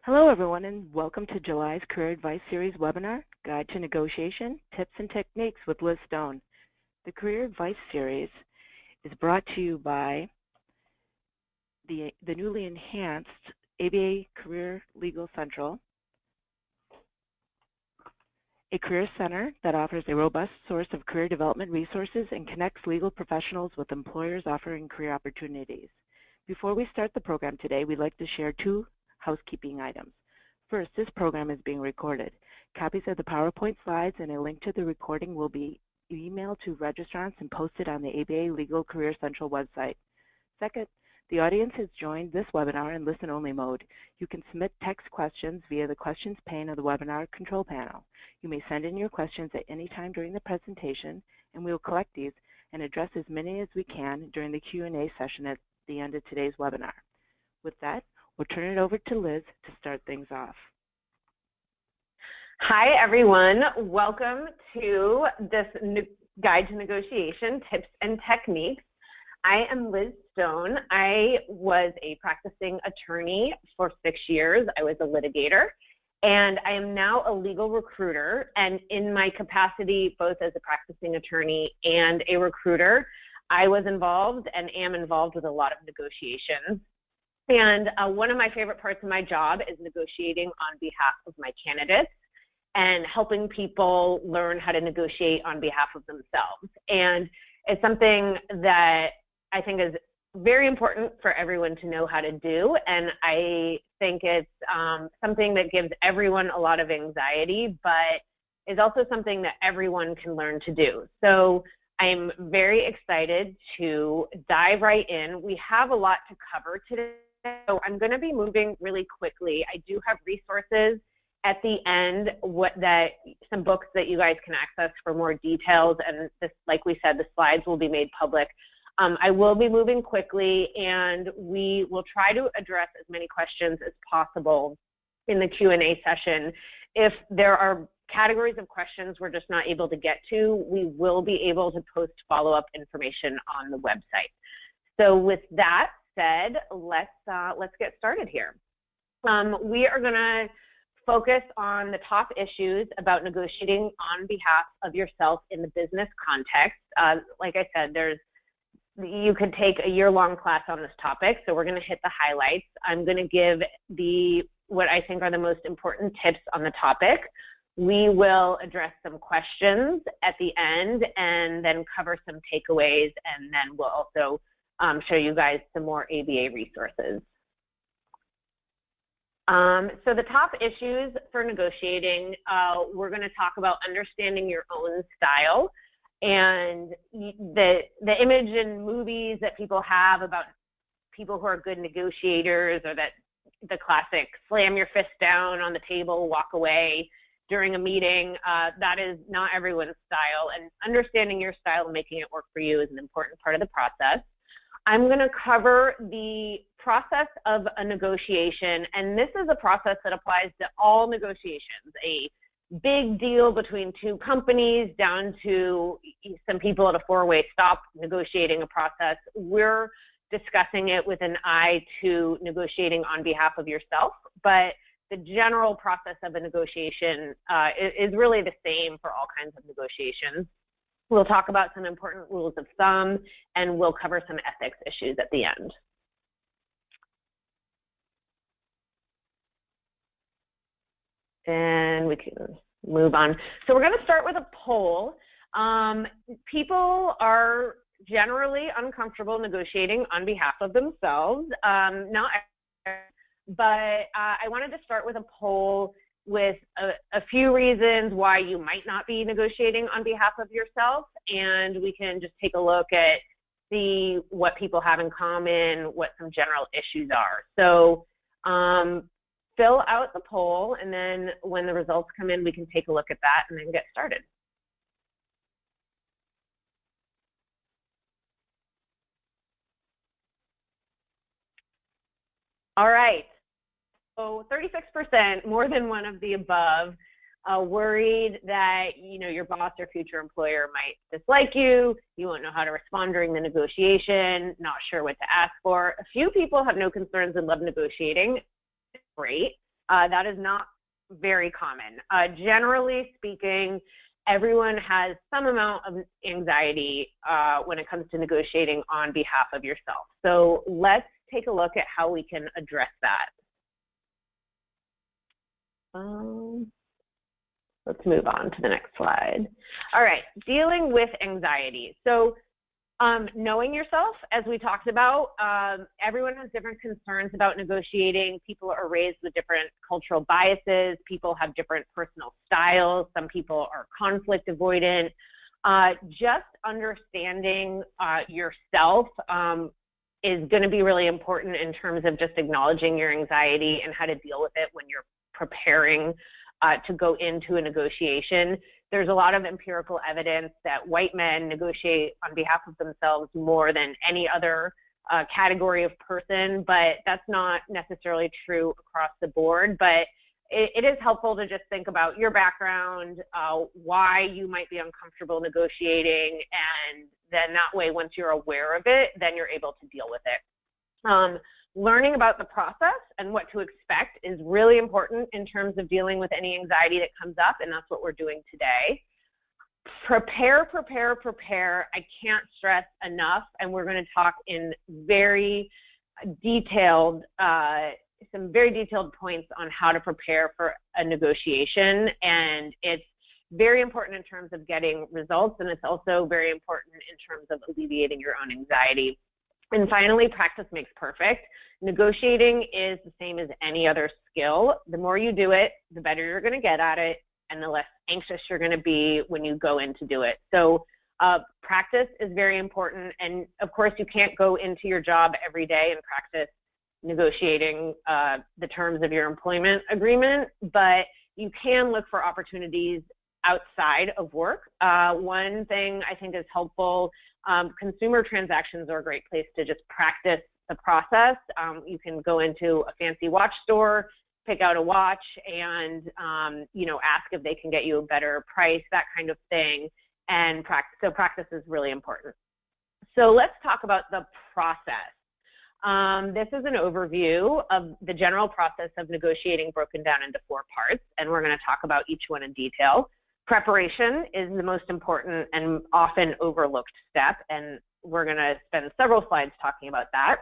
Hello, everyone, and welcome to July's Career Advice Series webinar, Guide to Negotiation, Tips and Techniques with Liz Stone. The Career Advice Series is brought to you by the newly enhanced ABA Career Legal Central, a career center that offers a robust source of career development resources and connects legal professionals with employers offering career opportunities. Before we start the program today, we'd like to share two housekeeping items. First, this program is being recorded. Copies of the PowerPoint slides and a link to the recording will be emailed to registrants and posted on the ABA Legal Career Central website. Second, the audience has joined this webinar in listen-only mode. You can submit text questions via the questions pane of the webinar control panel. You may send in your questions at any time during the presentation, and we will collect these and address as many as we can during the Q&A session at the end of today's webinar. With that, we'll turn it over to Liz to start things off. Hi, everyone. Welcome to this Guide to Negotiation, Tips and Techniques. I am Liz Stone. I was a practicing attorney for 6 years. I was a litigator, and I am now a legal recruiter. And in my capacity, both as a practicing attorney and a recruiter, I was involved and am involved with a lot of negotiations. And one of my favorite parts of my job is negotiating on behalf of my candidates and helping people learn how to negotiate on behalf of themselves. And it's something that I think is very important for everyone to know how to do. And I think it's something that gives everyone a lot of anxiety, but is also something that everyone can learn to do. So I'm very excited to dive right in. We have a lot to cover today. So I'm going to be moving really quickly. I do have resources at the end, some books that you guys can access for more details. And this, like we said, the slides will be made public. I will be moving quickly, and we will try to address as many questions as possible in the Q&A session. If there are categories of questions we're just not able to get to, we will be able to post follow-up information on the website. So with that said, let's get started here. We are going to focus on the top issues about negotiating on behalf of yourself in the business context. Like I said, you could take a year-long class on this topic, so we're going to hit the highlights. I'm going to give what I think are the most important tips on the topic. We will address some questions at the end and then cover some takeaways, and then we'll also show you guys some more ABA resources. So the top issues for negotiating, we're going to talk about understanding your own style. And the image in movies that people have about people who are good negotiators, or that the classic slam your fist down on the table, walk away during a meeting, that is not everyone's style. And understanding your style and making it work for you is an important part of the process. I'm going to cover the process of a negotiation, and this is a process that applies to all negotiations, a big deal between two companies down to some people at a four-way stop negotiating a process. We're discussing it with an eye to negotiating on behalf of yourself, but the general process of a negotiation is really the same for all kinds of negotiations. We'll talk about some important rules of thumb, and we'll cover some ethics issues at the end. And we can move on. So we're going to start with a poll. People are generally uncomfortable negotiating on behalf of themselves. Not everyone, but I wanted to start with a poll with a few reasons why you might not be negotiating on behalf of yourself, and we can just take a look at see what people have in common, what some general issues are. So fill out the poll, and then when the results come in, we can take a look at that and then get started. All right. So 36%, more than one of the above, worried that your boss or future employer might dislike you, you won't know how to respond during the negotiation, not sure what to ask for. A few people have no concerns and love negotiating. Great. That is not very common. Generally speaking, everyone has some amount of anxiety when it comes to negotiating on behalf of yourself. So let's take a look at how we can address that. Let's move on to the next slide. All right, dealing with anxiety. So knowing yourself, as we talked about, everyone has different concerns about negotiating. People are raised with different cultural biases. People have different personal styles. Some people are conflict avoidant. Just understanding yourself is going to be really important in terms of just acknowledging your anxiety and how to deal with it when you're preparing to go into a negotiation. There's a lot of empirical evidence that white men negotiate on behalf of themselves more than any other category of person, but that's not necessarily true across the board. But it is helpful to just think about your background, why you might be uncomfortable negotiating, and then that way, once you're aware of it, then you're able to deal with it. Learning about the process and what to expect is really important in terms of dealing with any anxiety that comes up, and that's what we're doing today. Prepare, prepare, prepare. I can't stress enough, and we're going to talk in very detailed, some very detailed points on how to prepare for a negotiation, and it's very important in terms of getting results, and it's also very important in terms of alleviating your own anxiety. And finally, practice makes perfect. Negotiating is the same as any other skill. The more you do it, the better you're going to get at it, and the less anxious you're going to be when you go in to do it. So practice is very important. And of course, you can't go into your job every day and practice negotiating the terms of your employment agreement, but you can look for opportunities outside of work. One thing I think is helpful, consumer transactions are a great place to just practice the process. You can go into a fancy watch store, pick out a watch, and ask if they can get you a better price, that kind of thing. And practice is really important. So let's talk about the process. This is an overview of the general process of negotiating broken down into 4 parts, and we're going to talk about each one in detail. Preparation is the most important and often overlooked step, and we're going to spend several slides talking about that.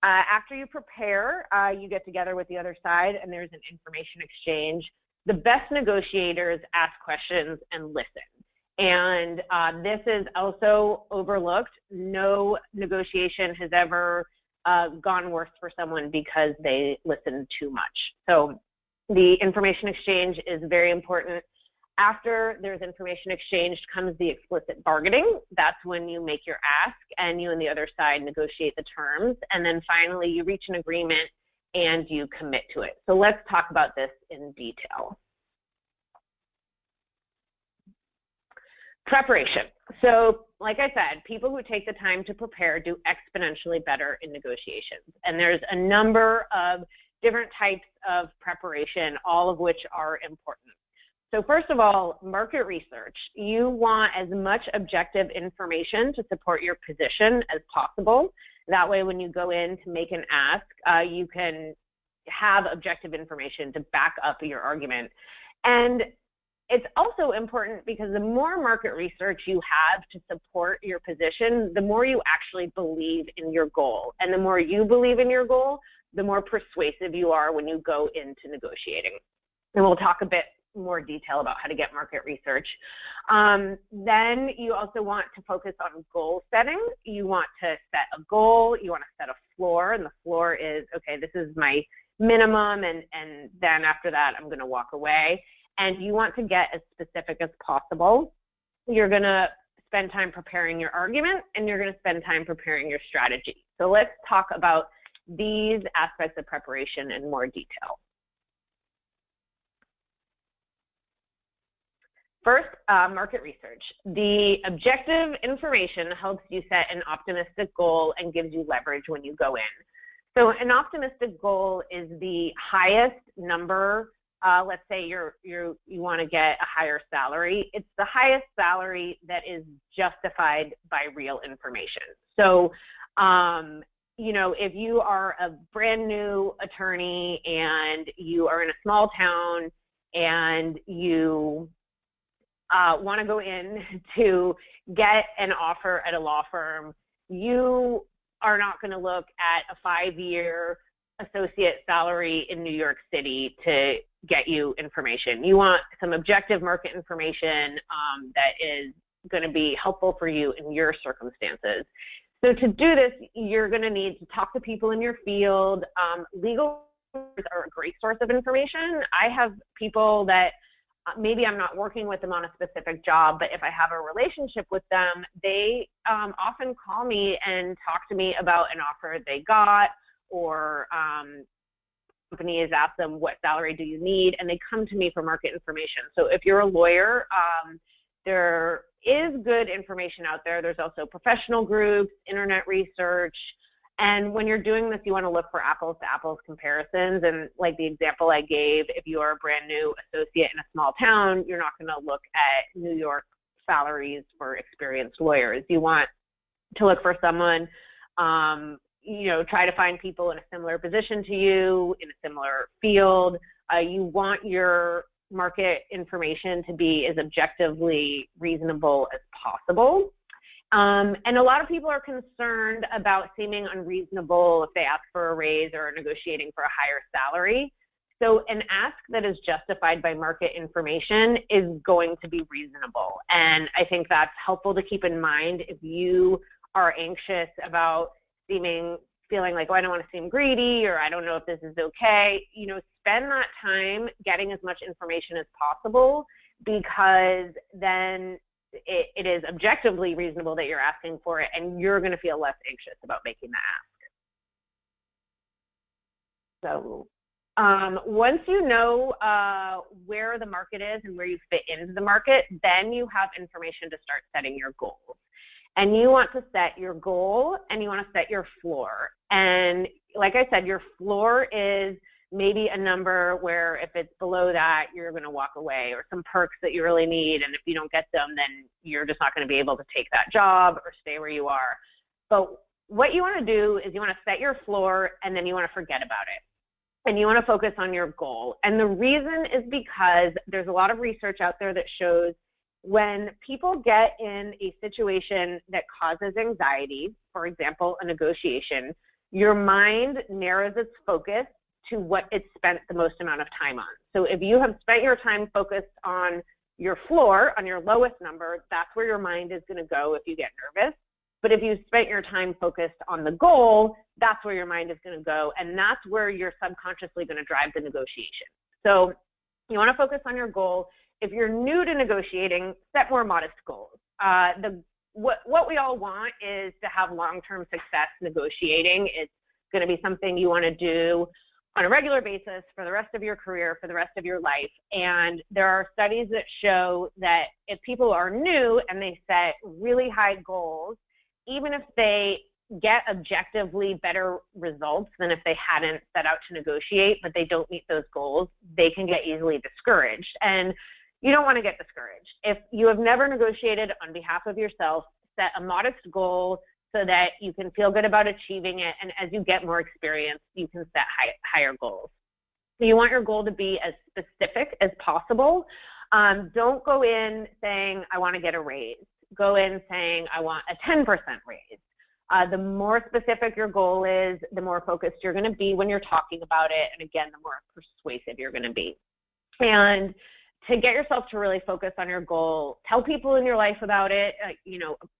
After you prepare, you get together with the other side, and there's an information exchange. The best negotiators ask questions and listen. And this is also overlooked. No negotiation has ever gone worse for someone because they listened too much. So the information exchange is very important. After there's information exchanged comes the explicit bargaining. That's when you make your ask and you and the other side negotiate the terms. And then finally, you reach an agreement and you commit to it. So let's talk about this in detail. Preparation. So like I said, people who take the time to prepare do exponentially better in negotiations. And there's a number of different types of preparation, all of which are important. So first of all, market research. You want as much objective information to support your position as possible. That way, when you go in to make an ask, you can have objective information to back up your argument. And it's also important because the more market research you have to support your position, the more you actually believe in your goal. And the more you believe in your goal, the more persuasive you are when you go into negotiating. And we'll talk a bit more detail about how to get market research. Then you also want to focus on goal setting. You want to set a goal, you want to set a floor, and the floor is, okay, this is my minimum, and then after that, I'm going to walk away. And you want to get as specific as possible. You're going to spend time preparing your argument, and you're going to spend time preparing your strategy. So let's talk about these aspects of preparation in more detail. First, market research. The objective information helps you set an optimistic goal and gives you leverage when you go in. So an optimistic goal is the highest number. Let's say you want to get a higher salary. It's the highest salary that is justified by real information. So if you are a brand new attorney and you are in a small town and you want to go in to get an offer at a law firm, you are not going to look at a 5-year associate salary in New York City to get you information. You want some objective market information that is going to be helpful for you in your circumstances. So to do this, you're going to need to talk to people in your field. Legal are a great source of information. I have people that maybe I'm not working with them on a specific job, but if I have a relationship with them, they often call me and talk to me about an offer they got, or company has asked them, what salary do you need? And they come to me for market information. So if you're a lawyer, there is good information out there. There's also professional groups, internet research. And when you're doing this, you want to look for apples to apples comparisons. And like the example I gave, if you are a brand new associate in a small town, you're not going to look at New York salaries for experienced lawyers. You want to look for someone, try to find people in a similar position to you, in a similar field. You want your market information to be as objectively reasonable as possible. And a lot of people are concerned about seeming unreasonable if they ask for a raise or are negotiating for a higher salary. So an ask that is justified by market information is going to be reasonable. And I think that's helpful to keep in mind if you are anxious about feeling like, oh, I don't want to seem greedy, or I don't know if this is okay. Spend that time getting as much information as possible, because then it is objectively reasonable that you're asking for it, and you're going to feel less anxious about making the ask. So once you know where the market is and where you fit into the market, then you have information to start setting your goals. And you want to set your goal and you want to set your floor. And like I said, your floor is maybe a number where if it's below that, you're going to walk away, or some perks that you really need. And if you don't get them, then you're just not going to be able to take that job or stay where you are. But what you want to do is you want to set your floor, and then you want to forget about it. And you want to focus on your goal. And the reason is because there's a lot of research out there that shows when people get in a situation that causes anxiety, for example, a negotiation, your mind narrows its focus to what it's spent the most amount of time on. So if you have spent your time focused on your floor, on your lowest number, that's where your mind is going to go if you get nervous. But if you spent your time focused on the goal, that's where your mind is going to go, and that's where you're subconsciously going to drive the negotiation. So you want to focus on your goal. If you're new to negotiating, set more modest goals. What we all want is to have long-term success negotiating. It's going to be something you want to do on a regular basis for the rest of your career, for the rest of your life. And there are studies that show that if people are new and they set really high goals, even if they get objectively better results than if they hadn't set out to negotiate, but they don't meet those goals, they can get easily discouraged. And you don't want to get discouraged. If you have never negotiated on behalf of yourself, set a modest goal so that you can feel good about achieving it. And as you get more experience, you can set higher goals. So you want your goal to be as specific as possible. Don't go in saying, I want to get a raise. Go in saying, I want a 10% raise. The more specific your goal is, the more focused you're going to be when you're talking about it. And again, the more persuasive you're going to be. And to get yourself to really focus on your goal, tell people in your life about it,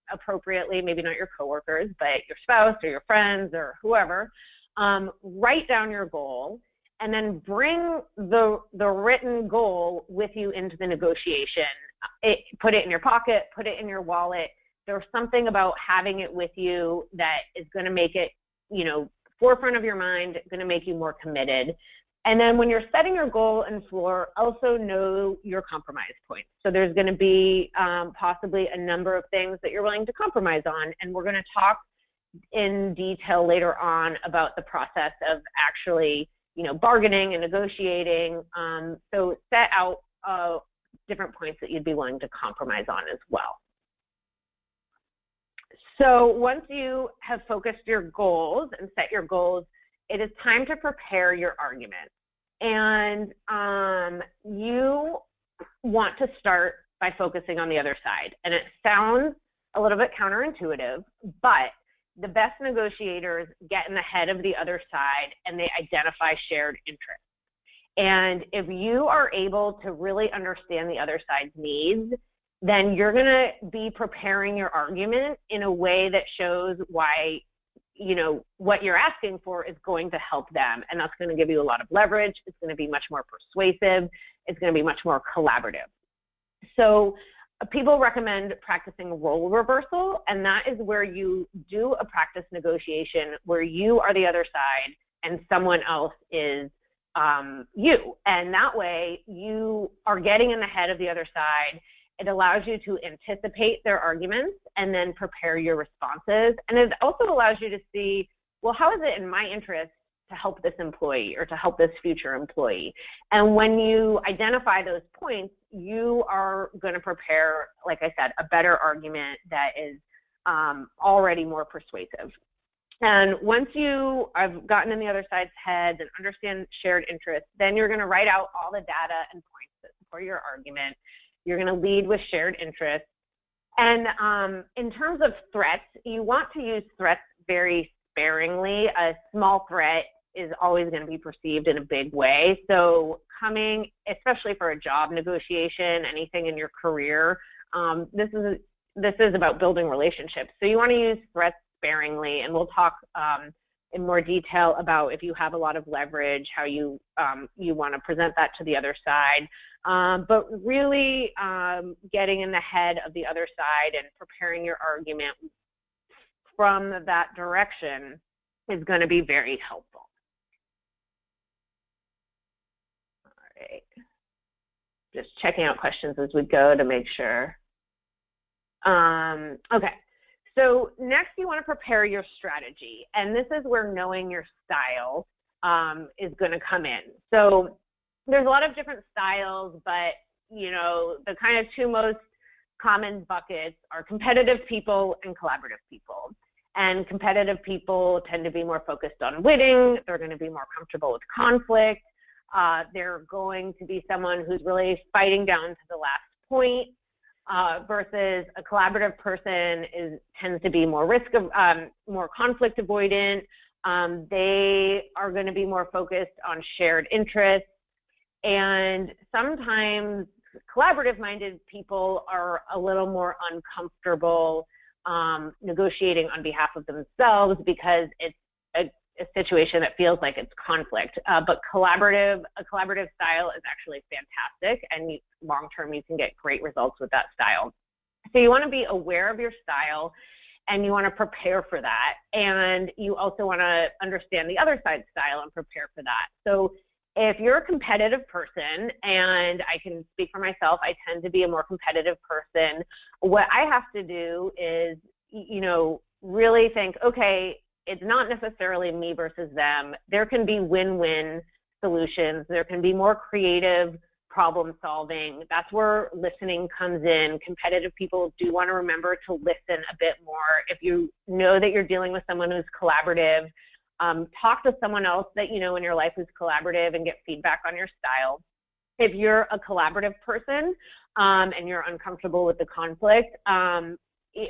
appropriately, maybe not your coworkers, but your spouse or your friends or whoever. Write down your goal, and then bring the written goal with you into the negotiation. Put it in your pocket, put it in your wallet. There's something about having it with you that is going to make it, forefront of your mind, going to make you more committed. And then when you're setting your goal and floor, also know your compromise points. So there's going to be possibly a number of things that you're willing to compromise on. And we're going to talk in detail later on about the process of actually, bargaining and negotiating. So set out different points that you'd be willing to compromise on as well. So once you have focused your goals and set your goals, it is time to prepare your argument. And you want to start by focusing on the other side. And it sounds a little bit counterintuitive, but the best negotiators get in the head of the other side and they identify shared interests. And if you are able to really understand the other side's needs, then you're going to be preparing your argument in a way that shows why, what you're asking for is going to help them. And that's going to give you a lot of leverage. It's going to be much more persuasive. It's going to be much more collaborative. So people recommend practicing role reversal, and that is where you do a practice negotiation where you are the other side and someone else is you. And that way you are getting in the head of the other side. It allows you to anticipate their arguments and then prepare your responses. And it also allows you to see, well, how is it in my interest to help this employee or to help this future employee? And when you identify those points, you are going to prepare, like I said, a better argument that is already more persuasive. And once you have gotten in the other side's head and understand shared interests, then you're going to write out all the data and points that support your argument. You're going to lead with shared interests. And in terms of threats, you want to use threats very sparingly. A small threat is always going to be perceived in a big way. So coming, especially for a job negotiation, anything in your career, this is about building relationships. So you want to use threats sparingly, and we'll talk in more detail about if you have a lot of leverage, how you want to present that to the other side. But really getting in the head of the other side and preparing your argument from that direction is going to be very helpful. All right. Just checking out questions as we go to make sure. Okay. So next you want to prepare your strategy. And this is where knowing your style is going to come in. So there's a lot of different styles, but the kind of two most common buckets are competitive people and collaborative people. And competitive people tend to be more focused on winning. They're going to be more comfortable with conflict. They're going to be someone who's really fighting down to the last point, versus a collaborative person tends to be more more conflict avoidant. They are going to be more focused on shared interests. And sometimes collaborative-minded people are a little more uncomfortable negotiating on behalf of themselves because it's a situation that feels like it's conflict. But a collaborative style is actually fantastic, and long-term you can get great results with that style. So you want to be aware of your style, and you want to prepare for that. And you also want to understand the other side's style and prepare for that. So if you're a competitive person, and I can speak for myself, I tend to be a more competitive person, what I have to do is, really think, okay, it's not necessarily me versus them. There can be win-win solutions. There can be more creative problem solving. That's where listening comes in. Competitive people do want to remember to listen a bit more. If you know that you're dealing with someone who's collaborative, talk to someone else that you know in your life who's collaborative and get feedback on your style. If you're a collaborative person and you're uncomfortable with the conflict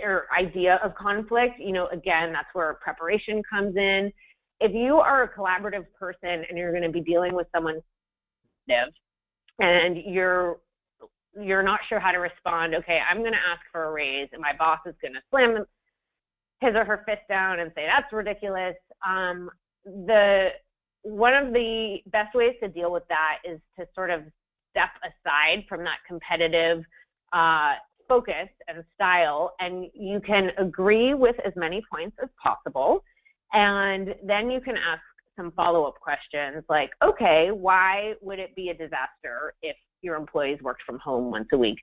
or idea of conflict, again, that's where preparation comes in. If you are a collaborative person and you're going to be dealing with someone and you're not sure how to respond, okay, I'm going to ask for a raise and my boss is going to slam his or her fist down and say, that's ridiculous. One of the best ways to deal with that is to sort of step aside from that competitive focus and style, and you can agree with as many points as possible. And then you can ask some follow-up questions like, okay, why would it be a disaster if your employees worked from home once a week?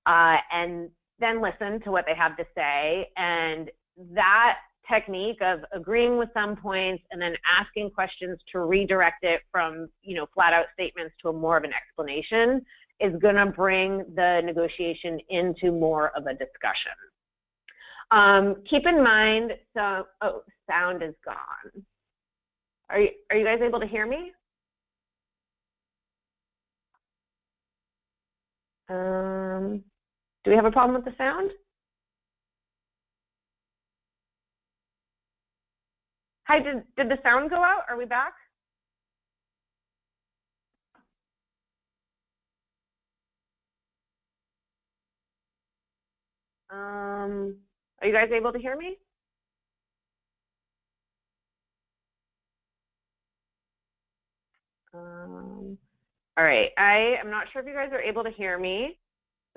And then listen to what they have to say. And that technique of agreeing with some points and then asking questions to redirect it from, flat out statements to a more of an explanation is going to bring the negotiation into more of a discussion. Keep in mind, sound is gone. Are you guys able to hear me? Do we have a problem with the sound? Hi, did the sound go out? Are we back? Are you guys able to hear me? All right, I am not sure if you guys are able to hear me.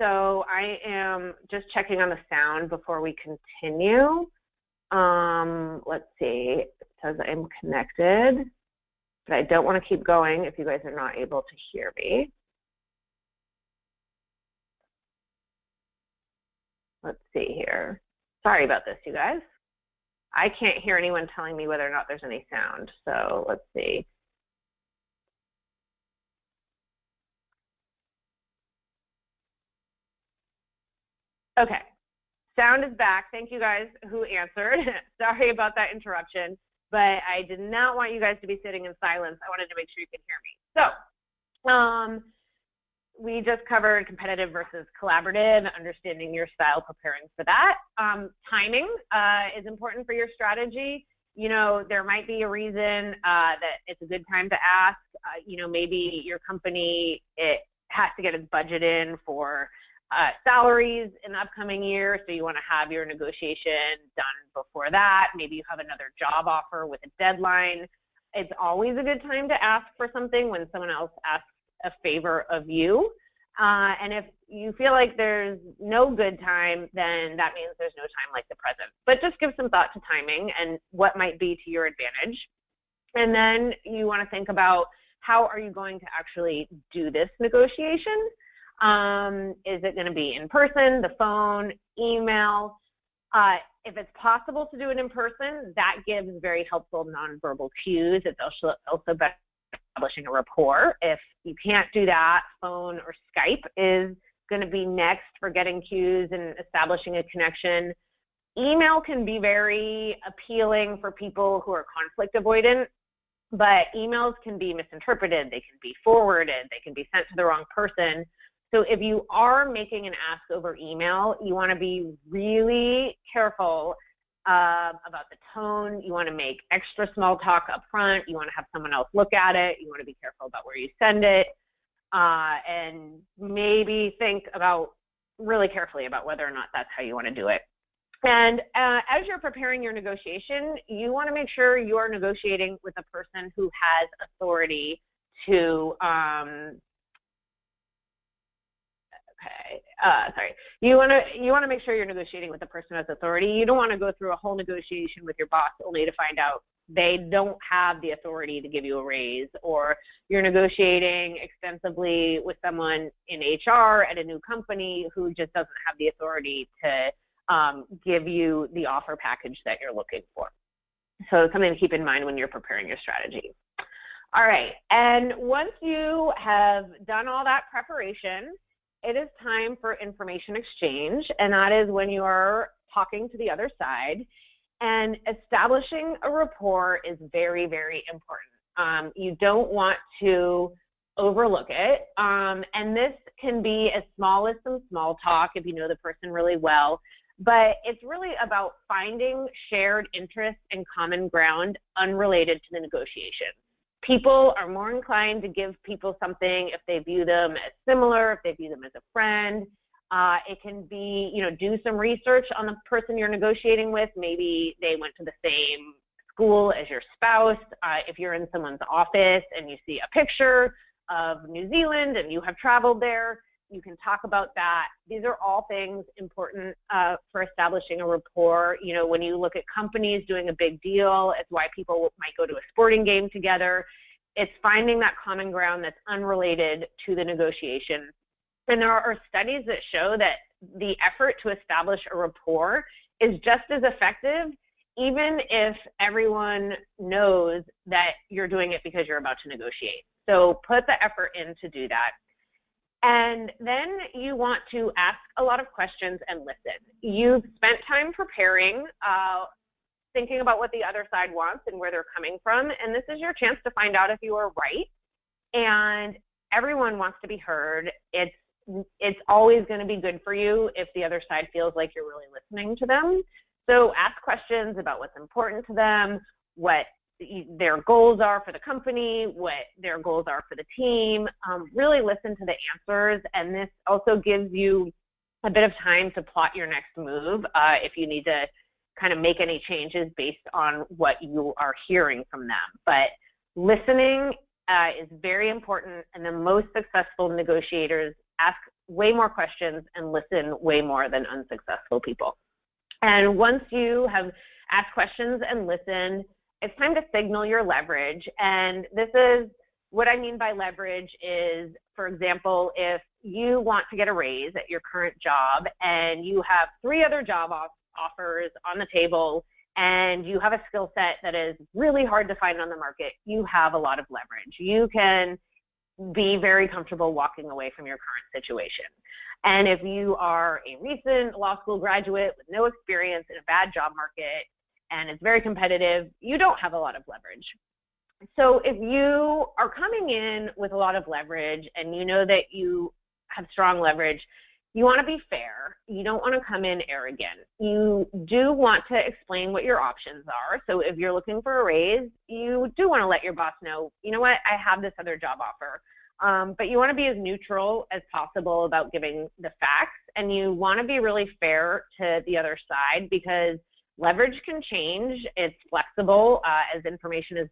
So I am just checking on the sound before we continue. Let's see, it says I'm connected, but I don't want to keep going if you guys are not able to hear me. Let's see here. Sorry about this, you guys. I can't hear anyone telling me whether or not there's any sound. So let's see. Okay, sound is back. Thank you guys who answered. Sorry about that interruption, but I did not want you guys to be sitting in silence. I wanted to make sure you could hear me. So, we just covered competitive versus collaborative, understanding your style, preparing for that. Timing is important for your strategy. You know, there might be a reason that it's a good time to ask. You know, maybe your company, it has to get its budget in for salaries in the upcoming year, so you want to have your negotiation done before that. Maybe you have another job offer with a deadline. It's always a good time to ask for something when someone else asks a favor of you. And if you feel like there's no good time, then that means there's no time like the present. But just give some thought to timing and what might be to your advantage. And then you want to think about, how are you going to actually do this negotiation? Is it going to be in person, the phone, email? If it's possible to do it in person, that gives very helpful nonverbal cues. It's also better establishing a rapport. If you can't do that, phone or Skype is going to be next for getting cues and establishing a connection. Email can be very appealing for people who are conflict avoidant, but emails can be misinterpreted, they can be forwarded, they can be sent to the wrong person. So if you are making an ask over email, you want to be really careful about the tone. You want to make extra small talk up front. You want to have someone else look at it. You want to be careful about where you send it, and maybe think about really carefully about whether or not that's how you want to do it. And as you're preparing your negotiation, you want to make sure you are negotiating with a person who has authority to You want to make sure you're negotiating with the person who has authority. You don't want to go through a whole negotiation with your boss only to find out they don't have the authority to give you a raise, or you're negotiating extensively with someone in HR at a new company who just doesn't have the authority to give you the offer package that you're looking for. So something to keep in mind when you're preparing your strategy. All right, and once you have done all that preparation, it is time for information exchange, and that is when you are talking to the other side. And establishing a rapport is very, very important. You don't want to overlook it, and this can be as small as some small talk if you know the person really well, but it's really about finding shared interests and common ground unrelated to the negotiation. People are more inclined to give people something if they view them as similar, if they view them as a friend. It can be, you know, do some research on the person you're negotiating with. Maybe they went to the same school as your spouse. If you're in someone's office and you see a picture of New Zealand and you have traveled there, you can talk about that. These are all things important for establishing a rapport. You know, when you look at companies doing a big deal, it's why people might go to a sporting game together. It's finding that common ground that's unrelated to the negotiation. And there are studies that show that the effort to establish a rapport is just as effective, even if everyone knows that you're doing it because you're about to negotiate. So put the effort in to do that. And then you want to ask a lot of questions and listen. You've spent time preparing, thinking about what the other side wants and where they're coming from, and this is your chance to find out if you are right. And everyone wants to be heard. It's always going to be good for you if the other side feels like you're really listening to them. So ask questions about what's important to them, what their goals are for the company, what their goals are for the team. Really listen to the answers, and this also gives you a bit of time to plot your next move if you need to kind of make any changes based on what you are hearing from them. But listening is very important, and the most successful negotiators ask way more questions and listen way more than unsuccessful people. And once you have asked questions and listened, it's time to signal your leverage. And this is what I mean by leverage is, for example, if you want to get a raise at your current job and you have 3 other job offers on the table and you have a skill set that is really hard to find on the market, you have a lot of leverage. You can be very comfortable walking away from your current situation. And if you are a recent law school graduate with no experience in a bad job market and it's very competitive, you don't have a lot of leverage. So if you are coming in with a lot of leverage and you know that you have strong leverage, you want to be fair. You don't want to come in arrogant. You do want to explain what your options are. So if you're looking for a raise, you do want to let your boss know, you know what, I have this other job offer. But you want to be as neutral as possible about giving the facts, and you want to be really fair to the other side because leverage can change. It's flexible as information is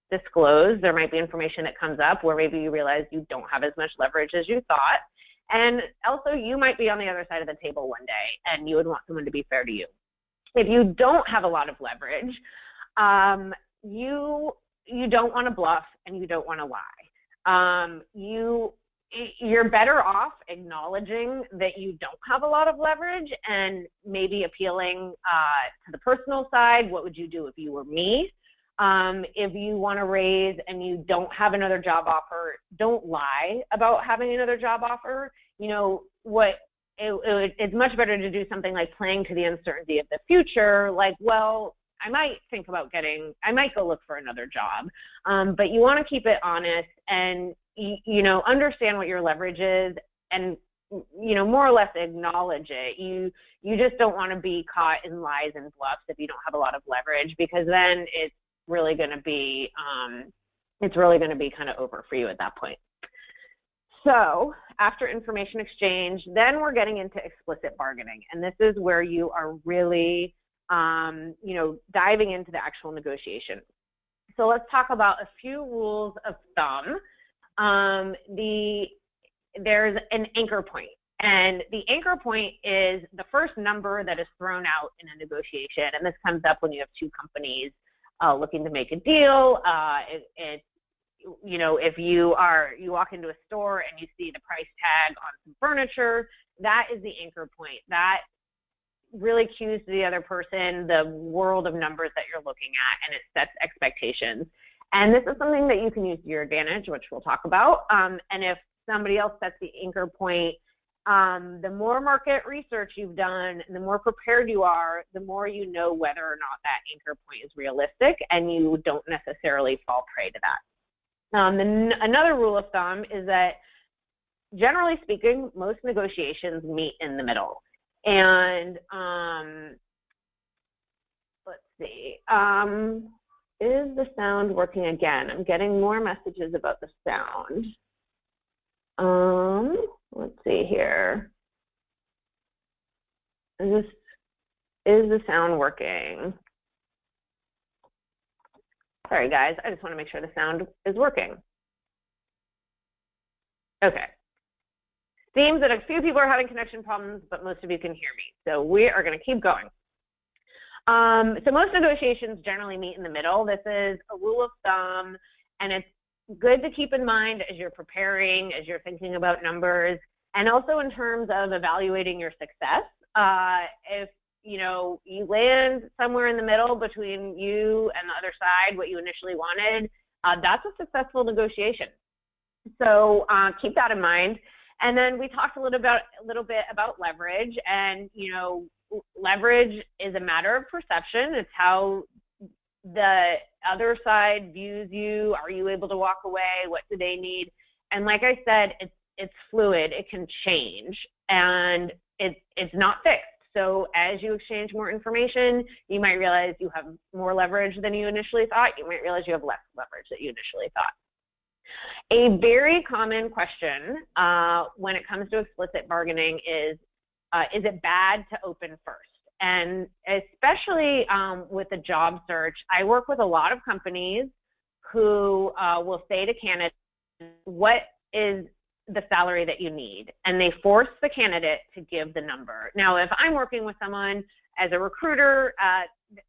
disclosed. There might be information that comes up where maybe you realize you don't have as much leverage as you thought. And also you might be on the other side of the table one day and you would want someone to be fair to you. If you don't have a lot of leverage, you don't want to bluff and you don't want to lie. You're better off acknowledging that you don't have a lot of leverage and maybe appealing to the personal side. What would you do if you were me? If you want to raise and you don't have another job offer, don't lie about having another job offer. You know, it's much better to do something like playing to the uncertainty of the future, like, well, I might go look for another job. But you want to keep it honest and, understand what your leverage is and, more or less acknowledge it. You just don't want to be caught in lies and bluffs if you don't have a lot of leverage, because then it's really going to be kind of over for you at that point. So after information exchange, then we're getting into explicit bargaining. And this is where you are really, diving into the actual negotiation. So let's talk about a few rules of thumb. There's an anchor point. And the anchor point is the first number that is thrown out in a negotiation. And this comes up when you have two companies looking to make a deal. If you walk into a store and you see the price tag on some furniture, that is the anchor point. That really cues to the other person the world of numbers that you're looking at, and it sets expectations. And this is something that you can use to your advantage, which we'll talk about. And if somebody else sets the anchor point, the more market research you've done, and the more prepared you are, the more you know whether or not that anchor point is realistic, and you don't necessarily fall prey to that. Then another rule of thumb is that, generally speaking, most negotiations meet in the middle. And let's see, is the sound working again? I'm getting more messages about the sound. Let's see here. Is the sound working? Sorry, guys. I just want to make sure the sound is working. Okay. Seems that a few people are having connection problems, but most of you can hear me. So we are going to keep going. So most negotiations generally meet in the middle. This is a rule of thumb, and it's good to keep in mind as you're preparing, as you're thinking about numbers, and also in terms of evaluating your success. If you land somewhere in the middle between you and the other side, what you initially wanted, that's a successful negotiation. So keep that in mind. And then we talked a little bit about leverage, and leverage is a matter of perception. It's how the other side views you. Are you able to walk away? What do they need? And like I said, it's fluid. It can change, and it's not fixed. So as you exchange more information, you might realize you have more leverage than you initially thought. You might realize you have less leverage than you initially thought. A very common question when it comes to explicit bargaining is it bad to open first? And especially with the job search, I work with a lot of companies who will say to candidates, what is the salary that you need? And they force the candidate to give the number. Now, if I'm working with someone as a recruiter,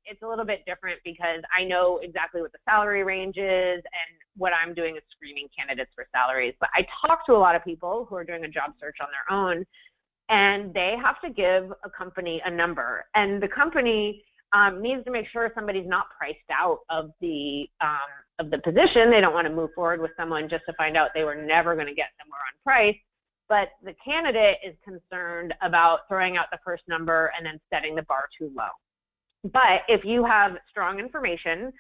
it's a little bit different because I know exactly what the salary range is, and what I'm doing is screening candidates for salaries. But I talk to a lot of people who are doing a job search on their own, and they have to give a company a number. And the company needs to make sure somebody's not priced out of the position. They don't want to move forward with someone just to find out they were never going to get somewhere on price. But the candidate is concerned about throwing out the first number and then setting the bar too low. But if you have strong information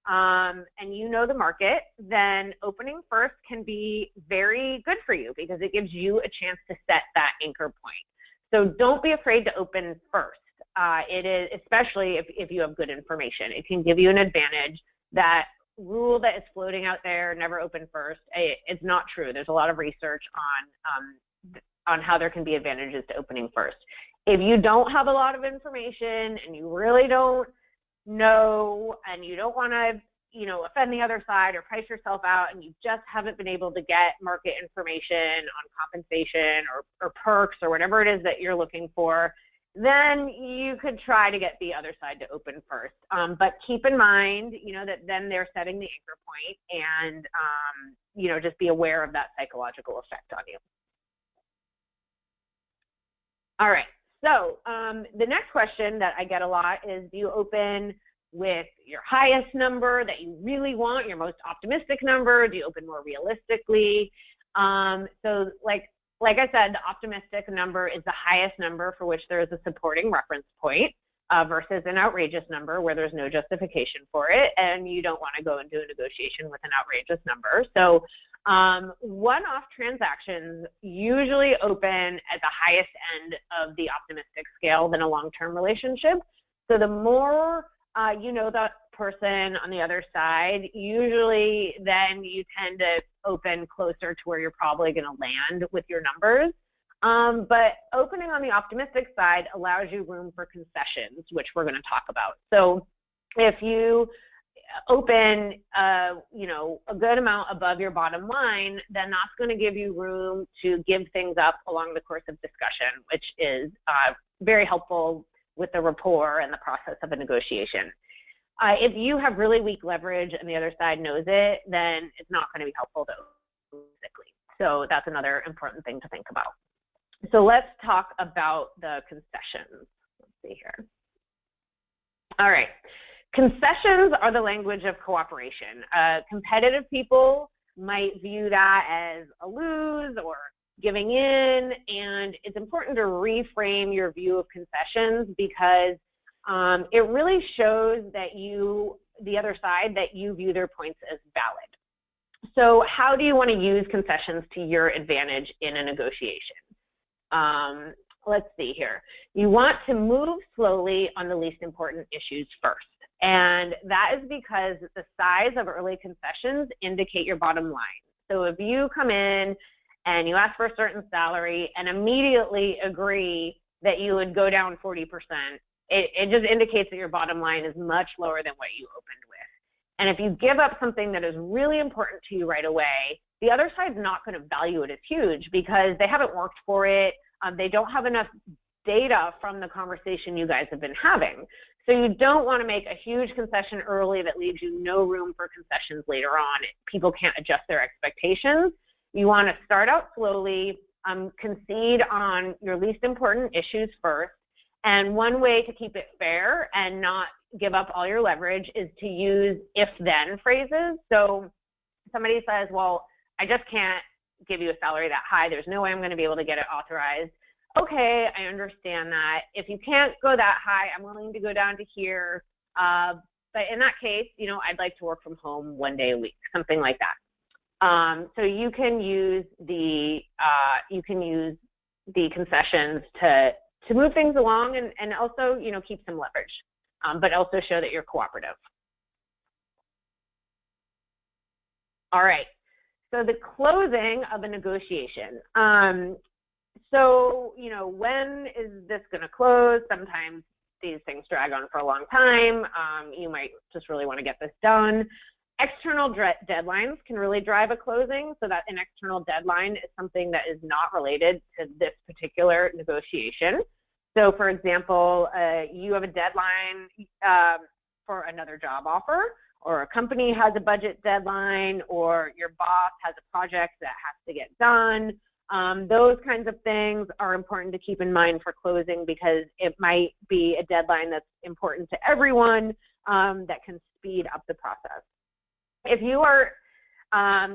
and you know the market, then opening first can be very good for you because it gives you a chance to set that anchor point. So don't be afraid to open first. It is, especially if you have good information. It can give you an advantage. That rule that is floating out there, never open first, it's not true. There's a lot of research on how there can be advantages to opening first. If you don't have a lot of information and you really don't know and you don't want to, offend the other side or price yourself out, and you just haven't been able to get market information on compensation or perks or whatever it is that you're looking for, then you could try to get the other side to open first. But keep in mind, that then they're setting the anchor point, and, just be aware of that psychological effect on you. All right. So the next question that I get a lot is, do you open with your highest number that you really want, your most optimistic number? Do you open more realistically? So like I said, the optimistic number is the highest number for which there is a supporting reference point versus an outrageous number where there's no justification for it, and you don't want to go into a negotiation with an outrageous number. So one-off transactions usually open at the highest end of the optimistic scale than a long-term relationship. So the more you know that person on the other side, usually then you tend to open closer to where you're probably going to land with your numbers. But opening on the optimistic side allows you room for concessions, which we're going to talk about. So if you open, a good amount above your bottom line, then that's going to give you room to give things up along the course of discussion, which is very helpful with the rapport and the process of a negotiation. If you have really weak leverage and the other side knows it, then it's not going to be helpful to open physically. So that's another important thing to think about. So let's talk about the concessions. Let's see here. All right. Concessions are the language of cooperation. Competitive people might view that as a lose or giving in, and it's important to reframe your view of concessions because it really shows that the other side, that you view their points as valid. So how do you want to use concessions to your advantage in a negotiation? Let's see here. You want to move slowly on the least important issues first. And that is because the size of early concessions indicate your bottom line. So if you come in and you ask for a certain salary and immediately agree that you would go down 40%, it just indicates that your bottom line is much lower than what you opened with. And if you give up something that is really important to you right away, the other side's not going to value it as huge because they haven't worked for it. They don't have enough data from the conversation you guys have been having. So you don't want to make a huge concession early that leaves you no room for concessions later on. People can't adjust their expectations. You want to start out slowly, concede on your least important issues first. And one way to keep it fair and not give up all your leverage is to use if-then phrases. So somebody says, well, I just can't give you a salary that high. There's no way I'm going to be able to get it authorized. Okay, I understand that. If you can't go that high, I'm willing to go down to here. But in that case, I'd like to work from home 1 day a week, something like that. So you can use the concessions to move things along and also, keep some leverage, but also show that you're cooperative. All right, so the closing of a negotiation. So, when is this going to close? Sometimes these things drag on for a long time. You might just really want to get this done. External deadlines can really drive a closing, so that an external deadline is something that is not related to this particular negotiation. So, for example, you have a deadline for another job offer, or a company has a budget deadline, or your boss has a project that has to get done. Those kinds of things are important to keep in mind for closing, because it might be a deadline that's important to everyone that can speed up the process. If you are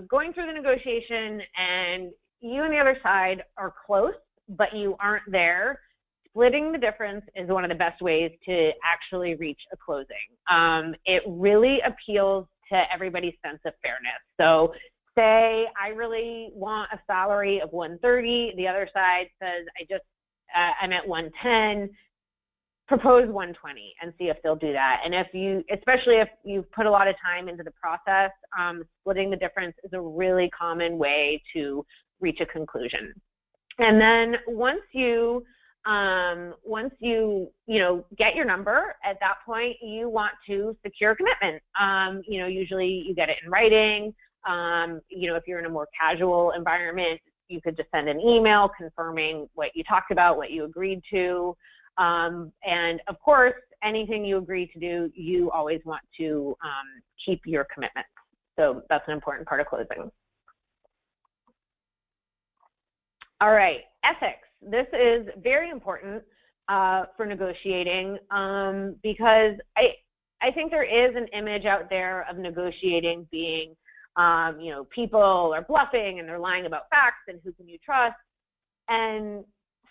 going through the negotiation and you and the other side are close, but you aren't there, splitting the difference is one of the best ways to actually reach a closing. It really appeals to everybody's sense of fairness. So say I really want a salary of 130, the other side says I'm at 110, propose 120 and see if they'll do that. And especially if you've put a lot of time into the process, splitting the difference is a really common way to reach a conclusion. And then once you get your number, at that point you want to secure commitment. Usually you get it in writing. If you're in a more casual environment, you could just send an email confirming what you talked about, what you agreed to. And of course, anything you agree to do, you always want to keep your commitment. So that's an important part of closing. All right, ethics. This is very important for negotiating because I think there is an image out there of negotiating being, people are bluffing and they're lying about facts and who can you trust. And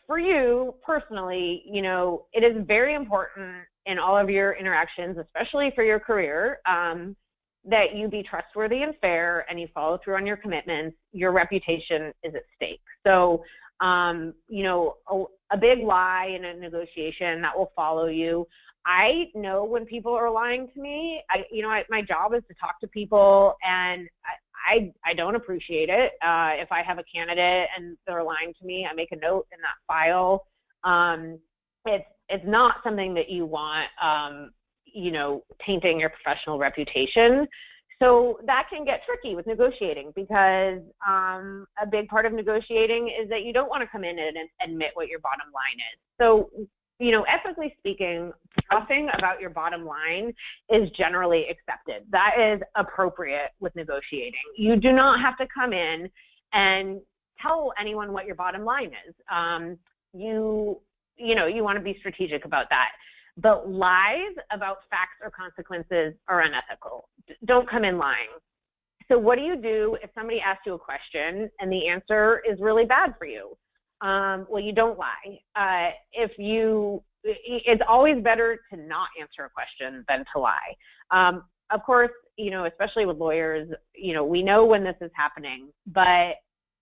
for you personally, it is very important in all of your interactions, especially for your career, that you be trustworthy and fair and you follow through on your commitments. Your reputation is at stake. So, a big lie in a negotiation that will follow you. I know when people are lying to me. My job is to talk to people, and I don't appreciate it. If I have a candidate and they're lying to me, I make a note in that file. It's not something that you want, tainting your professional reputation. So that can get tricky with negotiating because a big part of negotiating is that you don't want to come in and admit what your bottom line is. So, ethically speaking, bluffing about your bottom line is generally accepted. That is appropriate with negotiating. You do not have to come in and tell anyone what your bottom line is. You want to be strategic about that. But lies about facts or consequences are unethical. Don't come in lying. So what do you do if somebody asks you a question and the answer is really bad for you? Well, you don't lie. It's always better to not answer a question than to lie. Of course, especially with lawyers, we know when this is happening, but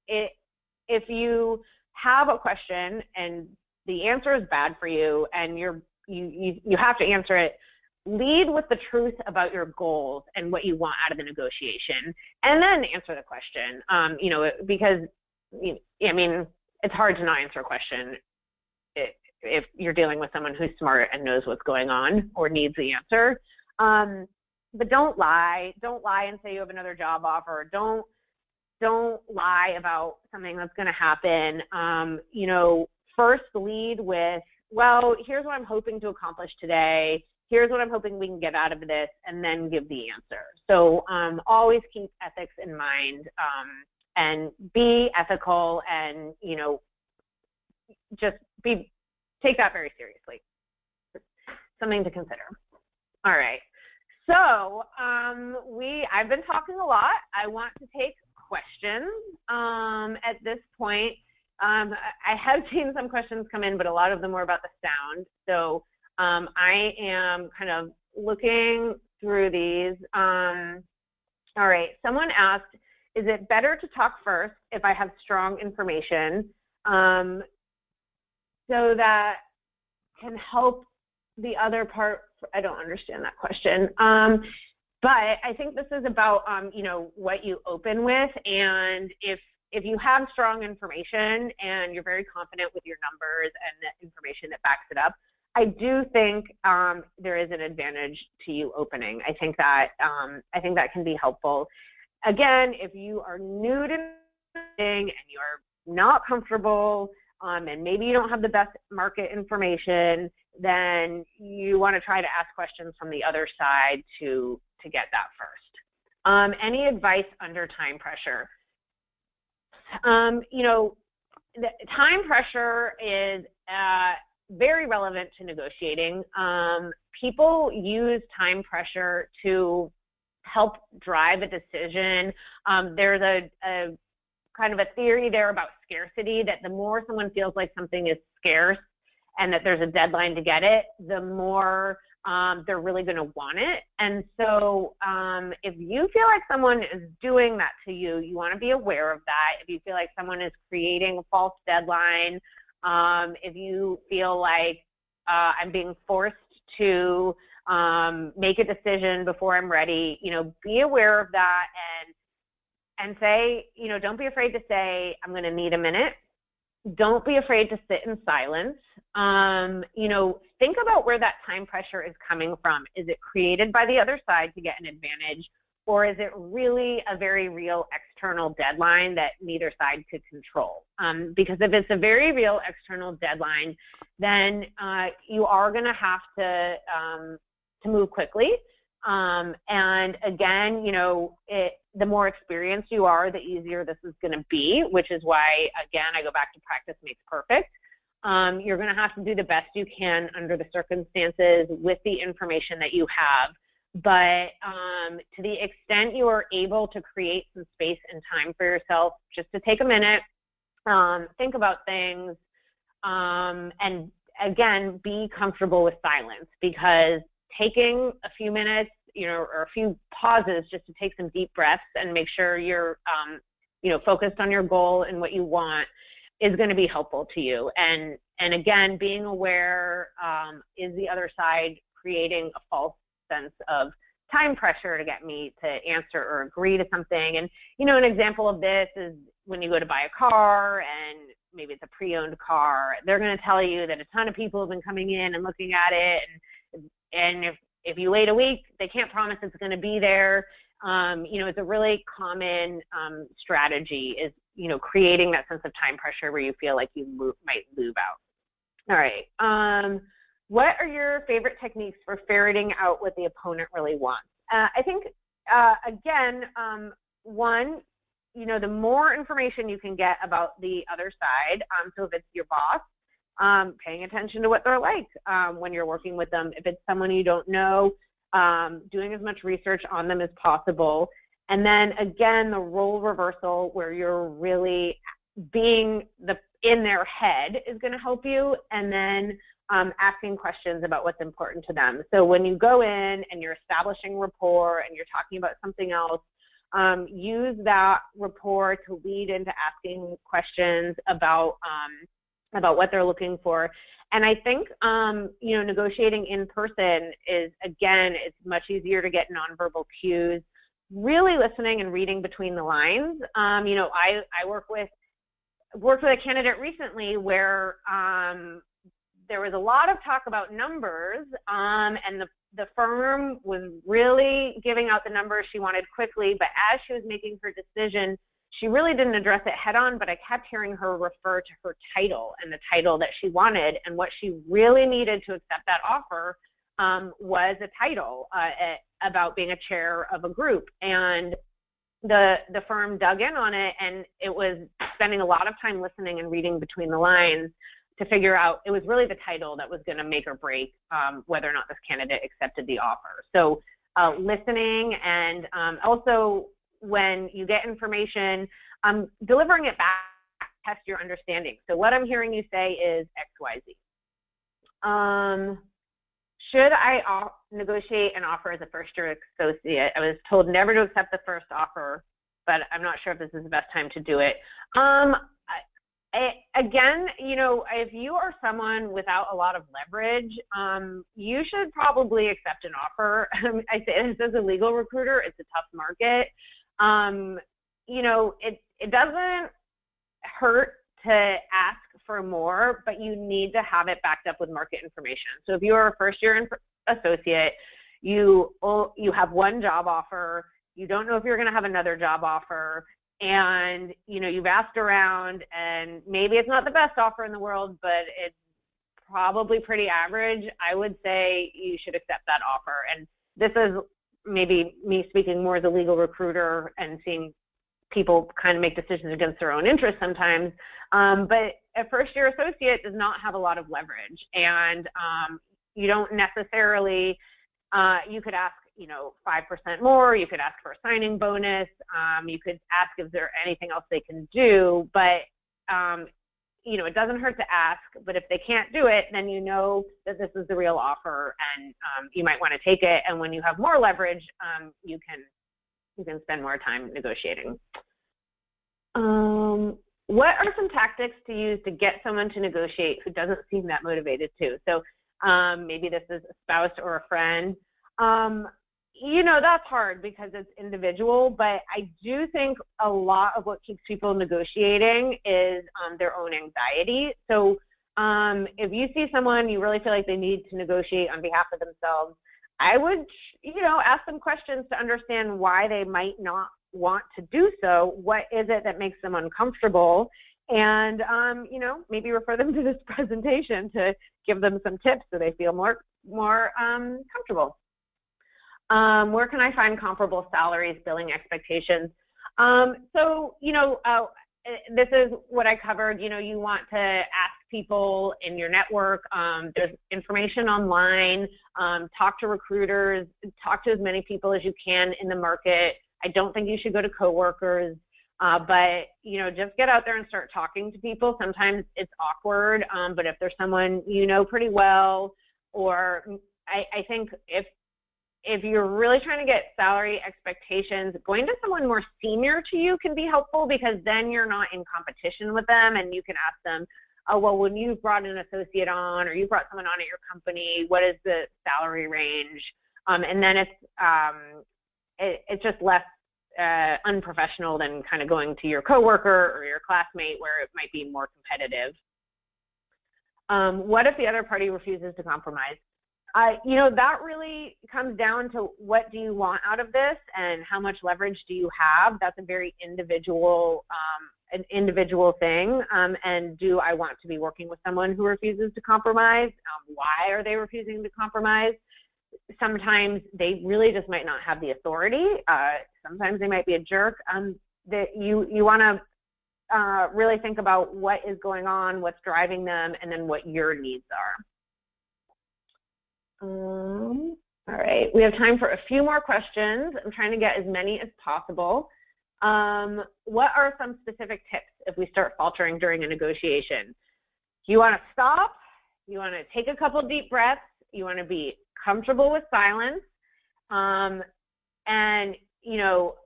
if you have a question and the answer is bad for you and you have to answer it, lead with the truth about your goals and what you want out of the negotiation, and then answer the question. Because it's hard to not answer a question if you're dealing with someone who's smart and knows what's going on or needs the answer. But don't lie. Don't lie and say you have another job offer. Don't lie about something that's going to happen. First lead with, well, here's what I'm hoping to accomplish today. Here's what I'm hoping we can get out of this, and then give the answer. So always keep ethics in mind and be ethical, and take that very seriously. Something to consider. All right. So I've been talking a lot. I want to take questions at this point. I have seen some questions come in, but a lot of them were about the sound. So I am kind of looking through these. All right, someone asked, is it better to talk first if I have strong information so that can help the other part? I don't understand that question. But I think this is about, what you open with. And if you have strong information and you're very confident with your numbers and the information that backs it up, I do think there is an advantage to you opening. I think that can be helpful. Again, if you are new to thing and you're not comfortable and maybe you don't have the best market information, then you want to try to ask questions from the other side to get that first. Any advice under time pressure? The time pressure is very relevant to negotiating. People use time pressure to help drive a decision. There's a kind of a theory there about scarcity, that the more someone feels like something is scarce and that there's a deadline to get it, the more they're really going to want it. And so if you feel like someone is doing that to you, you want to be aware of that. If you feel like someone is creating a false deadline, if you feel like I'm being forced to make a decision before I'm ready, be aware of that and say, don't be afraid to say, I'm going to need a minute. Don't be afraid to sit in silence. Think about where that time pressure is coming from. Is it created by the other side to get an advantage, or is it really a very real external deadline that neither side could control? Because if it's a very real external deadline, then you are going to have to move quickly. And again, the more experienced you are, the easier this is going to be, which is why, again, I go back to practice makes perfect. You're going to have to do the best you can under the circumstances with the information that you have. But to the extent you are able to create some space and time for yourself, just to take a minute, think about things, and again, be comfortable with silence, because taking a few minutes, or a few pauses just to take some deep breaths and make sure you're, focused on your goal and what you want is going to be helpful to you. And again, being aware, is the other side creating a false sense of time pressure to get me to answer or agree to something? And, an example of this is when you go to buy a car and maybe it's a pre-owned car, they're going to tell you that a ton of people have been coming in and looking at it. And if you wait a week, they can't promise it's going to be there. It's a really common strategy is, creating that sense of time pressure where you feel like you might lose out. All right. What are your favorite techniques for ferreting out what the opponent really wants? I think, again, one, the more information you can get about the other side, so if it's your boss, paying attention to what they're like when you're working with them. If it's someone you don't know, doing as much research on them as possible. And then again, the role reversal where you're really being in their head is going to help you. And then asking questions about what's important to them. So when you go in and you're establishing rapport and you're talking about something else, use that rapport to lead into asking questions about what they're looking for. And I think, negotiating in person is, again, it's much easier to get nonverbal cues, really listening and reading between the lines. I worked with a candidate recently where there was a lot of talk about numbers, and the firm was really giving out the numbers she wanted quickly, but as she was making her decision, she really didn't address it head on, but I kept hearing her refer to her title and the title that she wanted, and what she really needed to accept that offer was a title about being a chair of a group. And the firm dug in on it, and it was spending a lot of time listening and reading between the lines to figure out it was really the title that was going to make or break whether or not this candidate accepted the offer. So listening, and also when you get information, delivering it back, test your understanding. So what I'm hearing you say is X, Y, Z. Should I negotiate an offer as a first-year associate? I was told never to accept the first offer, but I'm not sure if this is the best time to do it. Again, you know, if you are someone without a lot of leverage, you should probably accept an offer. I say this as a legal recruiter, it's a tough market. You know, it doesn't hurt to ask for more, but you need to have it backed up with market information. So if you are a first-year associate, you have one job offer, you don't know if you're going to have another job offer, and you know you've asked around, and maybe it's not the best offer in the world, but it's probably pretty average. I would say you should accept that offer. And this is maybe me speaking more as a legal recruiter and seeing people kind of make decisions against their own interests sometimes. But a first-year associate does not have a lot of leverage, and you don't necessarily. You could ask, you know, 5% more. You could ask for a signing bonus. You could ask if there's anything else they can do. But you know, it doesn't hurt to ask. But if they can't do it, then you know that this is the real offer, and you might want to take it. And when you have more leverage, you can spend more time negotiating. What are some tactics to use to get someone to negotiate who doesn't seem that motivated to? So maybe this is a spouse or a friend. You know, that's hard because it's individual, but I do think a lot of what keeps people negotiating is their own anxiety. So if you see someone you really feel like they need to negotiate on behalf of themselves, I would, you know, ask them questions to understand why they might not want to do so. What is it that makes them uncomfortable? And, you know, maybe refer them to this presentation to give them some tips so they feel more comfortable. Where can I find comparable salaries, billing expectations? So, you know, this is what I covered. You know, you want to ask people in your network. There's information online. Talk to recruiters. Talk to as many people as you can in the market. I don't think you should go to coworkers, but, you know, just get out there and start talking to people. Sometimes it's awkward, but if there's someone you know pretty well, or I think if you're really trying to get salary expectations, going to someone more senior to you can be helpful, because then you're not in competition with them, and you can ask them, oh, well, when you've brought an associate on, or you brought someone on at your company, what is the salary range? And then it's just less unprofessional than kind of going to your coworker or your classmate where it might be more competitive. What if the other party refuses to compromise? You know, that really comes down to what do you want out of this and how much leverage do you have. That's a very individual, an individual thing. And do I want to be working with someone who refuses to compromise? Why are they refusing to compromise? Sometimes they really just might not have the authority. Sometimes they might be a jerk. That you want to really think about what is going on, what's driving them, and then what your needs are. All right, we have time for a few more questions. I'm trying to get as many as possible. What are some specific tips if we start faltering during a negotiation? You want to stop, you want to take a couple deep breaths, you want to be comfortable with silence, and you know,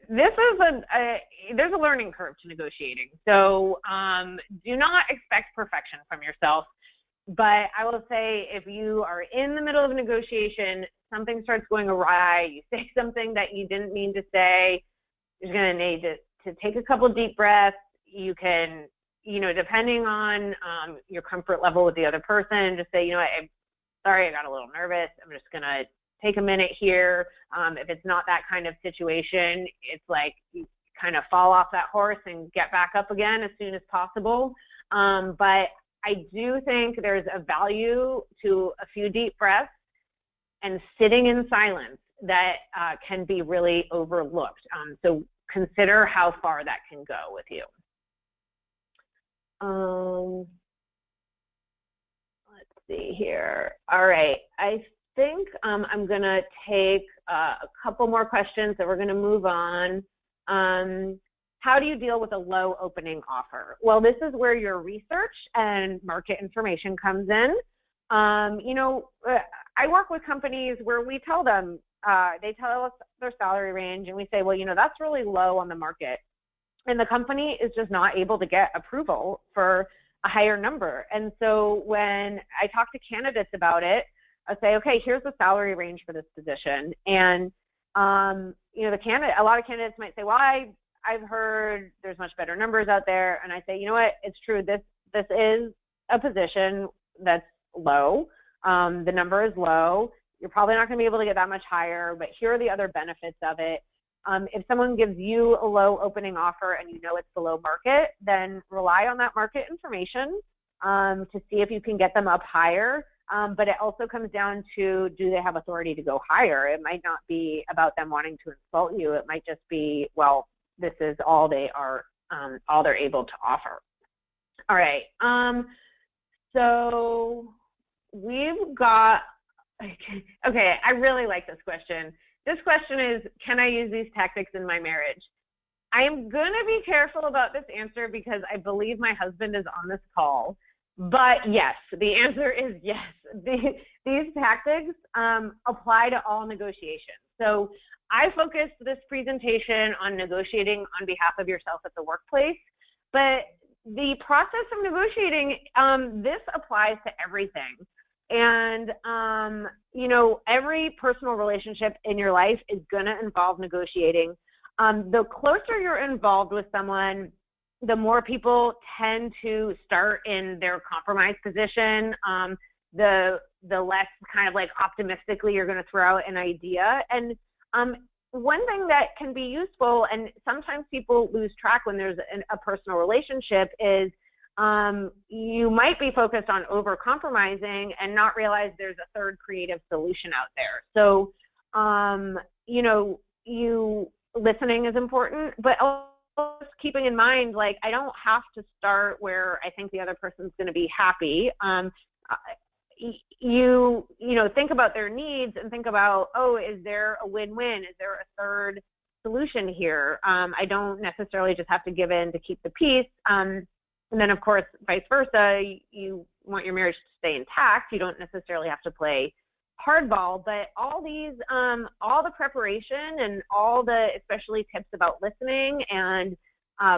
there's a learning curve to negotiating. So do not expect perfection from yourself. But I will say, if you are in the middle of a negotiation, something starts going awry, you say something that you didn't mean to say, you're going to need to take a couple deep breaths. You can, you know, depending on your comfort level with the other person, just say, you know what, I'm sorry, I got a little nervous. I'm just going to take a minute here. If it's not that kind of situation, it's like you kind of fall off that horse and get back up again as soon as possible. But I do think there's a value to a few deep breaths and sitting in silence that can be really overlooked. So consider how far that can go with you. Let's see here. All right. I think I'm going to take a couple more questions, that we're going to move on. How do you deal with a low opening offer? Well, this is where your research and market information comes in. I work with companies where we tell them, they tell us their salary range, and we say, well, that's really low on the market. And the company is just not able to get approval for a higher number. And so when I talk to candidates about it, I say, okay, here's the salary range for this position. And, a lot of candidates might say, well, I've heard there's much better numbers out there. And I say, you know what, it's true. This is a position that's low. The number is low. You're probably not going to be able to get that much higher, but here are the other benefits of it. If someone gives you a low opening offer and you know it's below market, then rely on that market information to see if you can get them up higher. But it also comes down to, do they have authority to go higher? It might not be about them wanting to insult you. It might just be, well, this is all they are, all they're able to offer. All right. So we've got, okay, I really like this question. This question is, can I use these tactics in my marriage? I am going to be careful about this answer because I believe my husband is on this call. But yes, the answer is yes. These tactics apply to all negotiations. So I focused this presentation on negotiating on behalf of yourself at the workplace, but the process of negotiating, this applies to everything. And, every personal relationship in your life is going to involve negotiating. The closer you're involved with someone, the more people tend to start in their compromise position, the less kind of like optimistically you're going to throw out an idea. And one thing that can be useful, and sometimes people lose track when there's a personal relationship, is you might be focused on over-compromising and not realize there's a third creative solution out there. So, listening is important, but also keeping in mind, like, I don't have to start where I think the other person's going to be happy. Think about their needs and think about, is there a win-win? Is there a third solution here? I don't necessarily just have to give in to keep the peace. And then, of course, vice versa, you want your marriage to stay intact. You don't necessarily have to play hardball, but all the preparation and all the, especially tips about listening and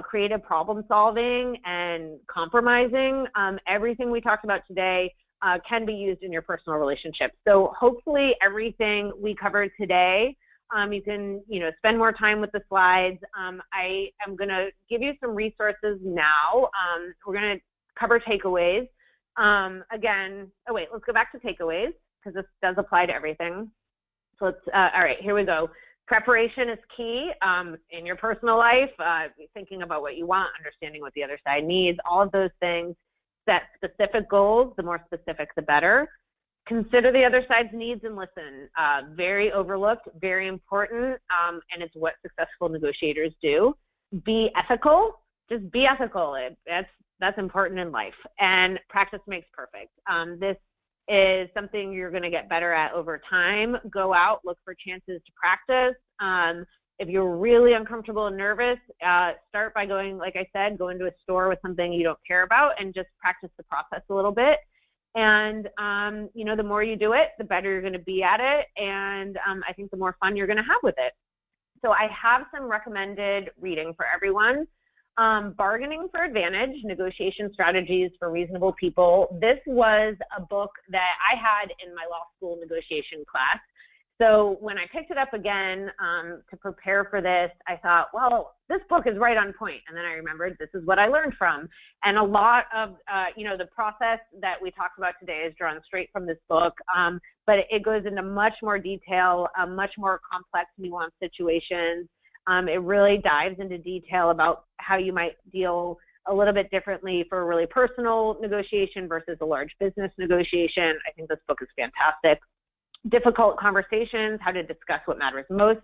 creative problem solving and compromising, everything we talked about today can be used in your personal relationship. So hopefully everything we covered today, you can, spend more time with the slides. I am going to give you some resources now. We're going to cover takeaways. Let's go back to takeaways because this does apply to everything. So all right, here we go. Preparation is key in your personal life, thinking about what you want, understanding what the other side needs, all of those things. Set specific goals. The more specific, the better. Consider the other side's needs and listen. Very overlooked, very important, and it's what successful negotiators do. Be ethical. Just be ethical. That's important in life. And practice makes perfect. This is something you're going to get better at over time. Go out, look for chances to practice. If you're really uncomfortable and nervous, start by going, like I said, go into a store with something you don't care about and just practice the process a little bit. And, the more you do it, the better you're going to be at it. And I think the more fun you're going to have with it. So I have some recommended reading for everyone. Bargaining for Advantage, Negotiation Strategies for Reasonable People. This was a book that I had in my law school negotiation class. So when I picked it up again to prepare for this, I thought, well, this book is right on point. And then I remembered this is what I learned from. And a lot of, the process that we talked about today is drawn straight from this book, but it goes into much more detail, much more complex, nuanced situations. It really dives into detail about how you might deal a little bit differently for a really personal negotiation versus a large business negotiation. I think this book is fantastic. Difficult Conversations, How to Discuss What Matters Most,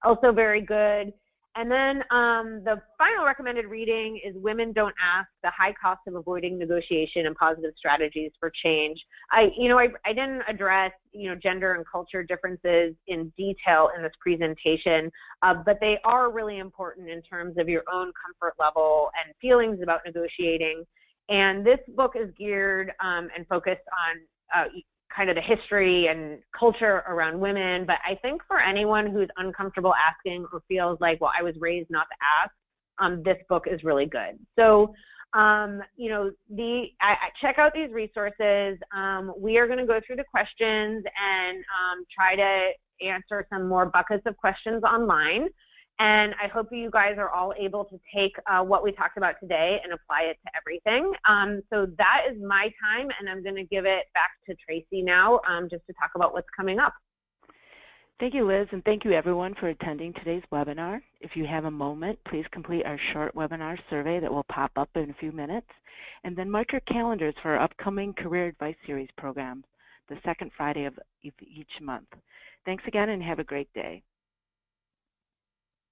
also very good. And then the final recommended reading is Women Don't Ask, The High Cost of Avoiding Negotiation and Positive Strategies for Change. I didn't address gender and culture differences in detail in this presentation, but they are really important in terms of your own comfort level and feelings about negotiating. And this book is geared and focused on kind of the history and culture around women, but I think for anyone who's uncomfortable asking or feels like, well, I was raised not to ask, this book is really good. So, check out these resources. We are going to go through the questions and try to answer some more buckets of questions online. And I hope you guys are all able to take what we talked about today and apply it to everything. So that is my time, and I'm going to give it back to Tracy now just to talk about what's coming up. Thank you, Liz, and thank you, everyone, for attending today's webinar. If you have a moment, please complete our short webinar survey that will pop up in a few minutes, and then mark your calendars for our upcoming Career Advice Series program, the second Friday of each month. Thanks again, and have a great day.